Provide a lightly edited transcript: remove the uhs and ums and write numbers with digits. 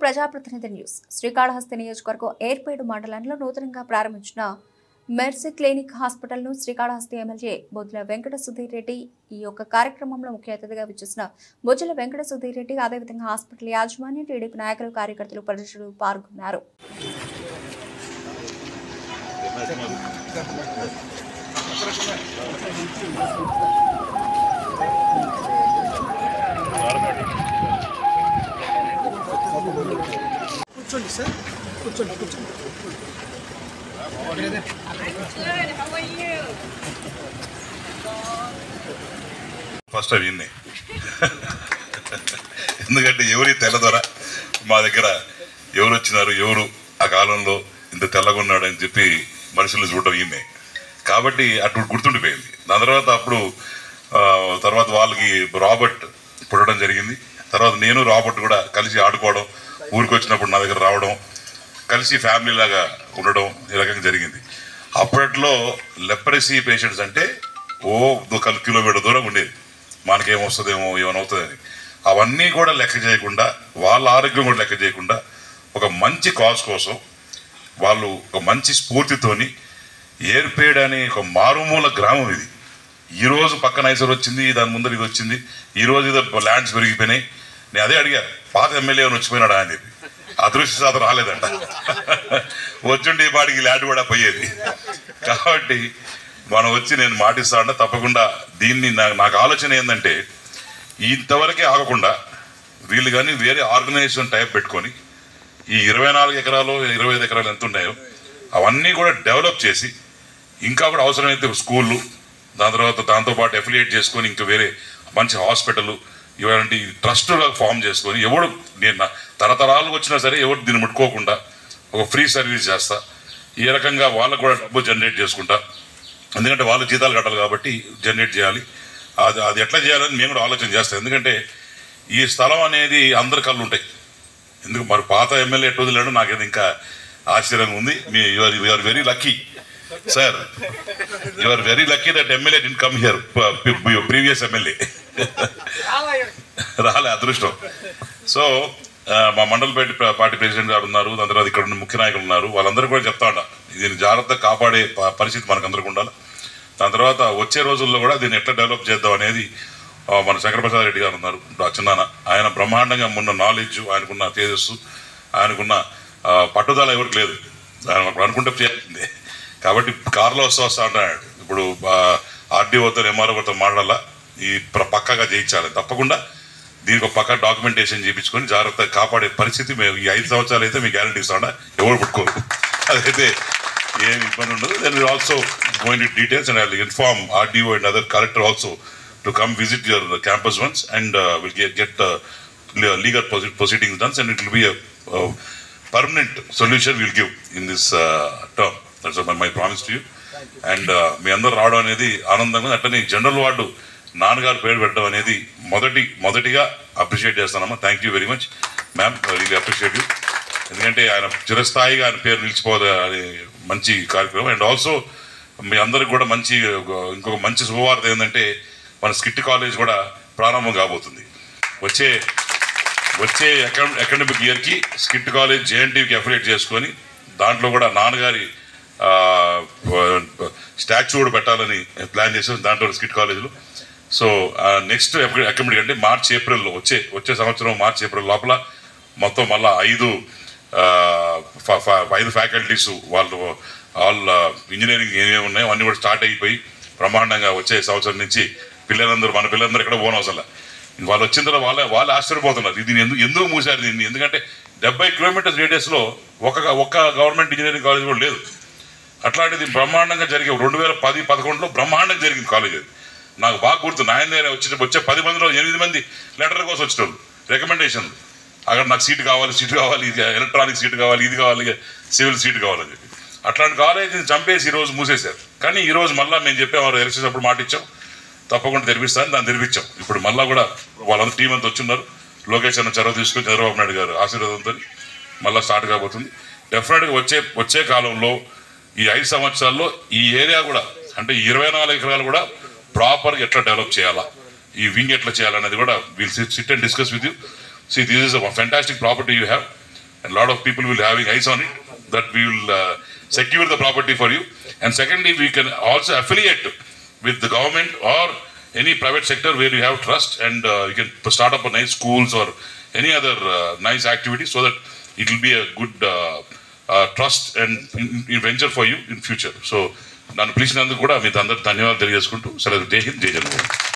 ప్రజాప్రతినిధి న్యూస్. శ్రీకాళహస్తి నియోజకవర్గం ఏర్పేడు మండలంలో నూతనంగా ప్రారంభించిన మెర్సీ క్లినిక్ హాస్పిటల్ను శ్రీకాళహస్తి ఎమ్మెల్యే బొజ్జల వెంకట సుధీర్ రెడ్డి ఈ యొక్క కార్యక్రమంలో ముఖ్య అతిథిగా విచ్చేసిన బొజ్జల వెంకట సుధీర్ రెడ్డి అదేవిధంగా హాస్పిటల్ యాజమాన్యం, టీడీపీ నాయకులు, కార్యకర్తలు, ప్రజలు పాల్గొన్నారు. కూర్చోండి సార్, కూర్చోండి కూర్చోండి. ఫస్ట్ అవి విన్నాయి ఎందుకంటే ఎవరి తెల్ల ద్వారా మా దగ్గర ఎవరు వచ్చినారు, ఎవరు ఆ కాలంలో ఇంత తెల్లగా ఉన్నాడు అని చెప్పి మనుషులు చూడటం విన్నాయి కాబట్టి అటు గుర్తుండిపోయింది. దాని తర్వాత వాళ్ళకి రాబర్ట్ పుట్టడం జరిగింది. తర్వాత నేను రాబర్ట్ కూడా కలిసి ఆడుకోవడం, ఊరికి వచ్చినప్పుడు నా దగ్గర రావడం, కలిసి ఫ్యామిలీ లాగా ఉండడం ఈ రకంగా జరిగింది. అప్పట్లో లెప్రసీ పేషెంట్స్ అంటే కిలోమీటర్ దూరం ఉండేది. మనకేమొస్తుందేమో ఏమనవుతుందని అవన్నీ కూడా లెక్క చేయకుండా, వాళ్ళ ఆరోగ్యం కూడా లెక్క చేయకుండా ఒక మంచి కాజ్ కోసం వాళ్ళు ఒక మంచి స్ఫూర్తితోని ఏర్పేడు అనే ఒక మారుమూల గ్రామం ఇది. ఈరోజు పక్కన ఐసర్ వచ్చింది, దాని ముందర ఇది వచ్చింది, ఈరోజు ఇది ల్యాండ్స్ పెరిగిపోయినాయి. నేను అదే అడిగా, పాత ఎమ్మెల్యే వచ్చిపోయినాడా అని చెప్పి. అదృష్టశాతం రాలేదంట, వచ్చుండి ఈ పాటికి ల్యాండ్ కూడా పోయేది. కాబట్టి మనం వచ్చి నేను మాటిస్తా తప్పకుండా దీన్ని నాకు ఆలోచన ఏంటంటే ఇంతవరకే ఆగకుండా వీళ్ళు కానీ వేరే ఆర్గనైజేషన్ టైప్ పెట్టుకొని ఈ 24 ఎకరాలు 25 ఎకరాలు ఎంత ఉన్నాయో అవన్నీ కూడా డెవలప్ చేసి ఇంకా కూడా అవసరమైతే స్కూళ్ళు, దాని తర్వాత దాంతోపాటు అఫిలియేట్ చేసుకొని ఇంకా వేరే మంచి హాస్పిటల్ ఇలాంటి ట్రస్టుగా ఫామ్ చేసుకొని ఎవడు నేను తరతరాలకు వచ్చినా సరే ఎవరు దీన్ని ముట్టుకోకుండా ఒక ఫ్రీ సర్వీస్ చేస్తా. ఈ రకంగా వాళ్ళకు కూడా డబ్బు జనరేట్ చేసుకుంటా, ఎందుకంటే వాళ్ళు జీతాలు కట్టాలి కాబట్టి జనరేట్ చేయాలి. అది ఎట్లా చేయాలని మేము కూడా ఆలోచన చేస్తాం. ఎందుకంటే ఈ స్థలం అనేది అందరి కళ్ళు ఉంటాయి. ఎందుకు మరి పాత ఎమ్మెల్యే ఎటు వదిలేడు నాకేది ఇంకా ఆశ్చర్యంగా ఉంది. You are very lucky sir, you are very lucky that MLA did come here, previous MLA రాలే, అదృష్టం. సో మా మండల పార్టీ ప్రెసిడెంట్ గారు ఉన్నారు, దాని తర్వాత ఇక్కడ ఉన్న ముఖ్య నాయకులు ఉన్నారు, వాళ్ళందరూ కూడా చెప్తా ఉంటా దీన్ని జాగ్రత్తగా కాపాడే పరిస్థితి మనకందరికీ ఉండాలి. దాని తర్వాత వచ్చే రోజుల్లో కూడా దీన్ని ఎట్లా డెవలప్ చేద్దాం అనేది మన శంకరప్రసాద్ రెడ్డి గారు ఉన్నారు, చిన్నాన్న, ఆయన బ్రహ్మాండంగా ఉన్న నాలెడ్జ్, ఆయనకున్న తేజస్సు, ఆయనకున్న పట్టుదల ఎవరికి లేదు. ఆయన అనుకుంటే చేయాల్సిందే. కాబట్టి కారులో వస్తా అంటున్నాడు. ఇప్పుడు ఆర్డీఓతో ఎంఆర్ఓతో మాట్లాడాలా, ఈ పక్కగా చేయించాలి. తప్పకుండా దీనికి ఒక పక్క డాక్యుమెంటేషన్ చేయించుకొని జాగ్రత్తగా కాపాడే పరిస్థితి మేము ఈ 5 సంవత్సరాలు అయితే మీకు గ్యారంటీ ఇస్తాడా, ఎవరు పుట్టుకోరు, అదైతే ఏమి ఇబ్బంది ఉండదు. Then will also going to details and I will inform RDO and other collector also to come visit your campus once and we'll get legal proceedings done and it will be a permanent solution we'll give in this term. That's my promise to you. And మీ అందరూ రావడం అనేది ఆనందంగా, అట్లనే general ward నాన్నగారు పేరు పెట్టడం అనేది మొదటిగా అప్రిషియేట్ చేస్తానమ్మా. Thank you very much ma'am, really appreciate you. ఎందుకంటే ఆయన చిరస్థాయిగా ఆయన పేరు నిలిచిపోదు అనే మంచి కార్యక్రమం. అండ్ ఆల్సో మీ అందరికి కూడా ఇంకొక మంచి శుభవార్త ఏంటంటే మన స్కిట్ కాలేజ్ కూడా ప్రారంభం కాబోతుంది. వచ్చే అకాడమిక్ ఇయర్కి స్కిట్ కాలేజ్ జేఎన్టీకి అఫిలియేట్ చేసుకొని దాంట్లో కూడా నాన్నగారి స్టాచ్యూ కూడా పెట్టాలని ప్లాన్ చేసాం దాంట్లో స్కిట్ కాలేజ్లో. సో నెక్స్ట్ అకాడమిక్ అంటే మార్చ్ ఏప్రిల్లో వచ్చే సంవత్సరం మార్చ్ ఏప్రిల్ లోపల మొత్తం మళ్ళీ 5 ఫ్యాకల్టీస్ వాళ్ళు ఆల్ ఇంజనీరింగ్ ఏమేమి ఉన్నాయో అన్నీ కూడా స్టార్ట్ అయిపోయి బ్రహ్మాండంగా వచ్చే సంవత్సరం నుంచి మన పిల్లలందరూ ఎక్కడ పోనవసరం. వాళ్ళు వచ్చిన తర్వాత వాళ్ళు ఆశ్చర్యపోతున్నారు దీన్ని ఎందుకు మూసారు దీన్ని. ఎందుకంటే 70 కిలోమీటర్స్ రేడియస్లో ఒక్క గవర్నమెంట్ ఇంజనీరింగ్ కాలేజ్ కూడా లేదు. అట్లాంటిది బ్రహ్మాండంగా జరిగే 2010-11లో బ్రహ్మాండంగా జరిగింది కాలేజ్. అది నాకు బాగా గుర్తు. నాయన దగ్గర వచ్చే 10 మందిలో 8 మంది లెటర్ కోసం వచ్చేటోళ్ళు, రికమెండేషన్లు. అక్కడ నాకు సీట్ కావాలి, ఇది ఎలక్ట్రానిక్ సీట్ కావాలి, ఇది కావాలి, సివిల్ సీట్ కావాలని చెప్పి అట్లాంటి కాలేజీని చంపేసి ఈరోజు మూసేశారు. కానీ ఈరోజు మళ్ళీ మేము చెప్పాము, ఎలక్షన్స్ అప్పుడు మాట ఇచ్చాం తప్పకుండా తెరిపిస్తాను, దాన్ని తెరిపించాం. ఇప్పుడు మళ్ళీ కూడా వాళ్ళందరూ టీం అంతా వచ్చిన్నారు. లోకేష్ అన్న చొరవ తీసుకొని చంద్రబాబు నాయుడు గారు ఆశీర్వాదంతో మళ్ళీ స్టార్ట్ కాబోతుంది. డెఫినెట్గా వచ్చే కాలంలో ఈ 5 సంవత్సరాల్లో ఈ ఏరియా కూడా అంటే 24 ఎకరాలు కూడా ప్రాపర్గా ఎట్లా డెవలప్ చేయాలా, ఈ వింగ్ ఎట్లా చేయాలనేది కూడా will SIT and discuss with you. See, this is a fantastic property you have. and a lot of people will having eyes on it, that we will secure the property for you. And secondly, we can also affiliate with the government or any private sector where you have trust, and you can start up a nice schools or any other nice activity, so that it will be a good trust and venture for you in future. So నన్ను పిలిచినందుకు కూడా మీకు అందరూ ధన్యవాదాలు తెలియజేసుకుంటూ సెలవు. జై హింద్, జై జగన్.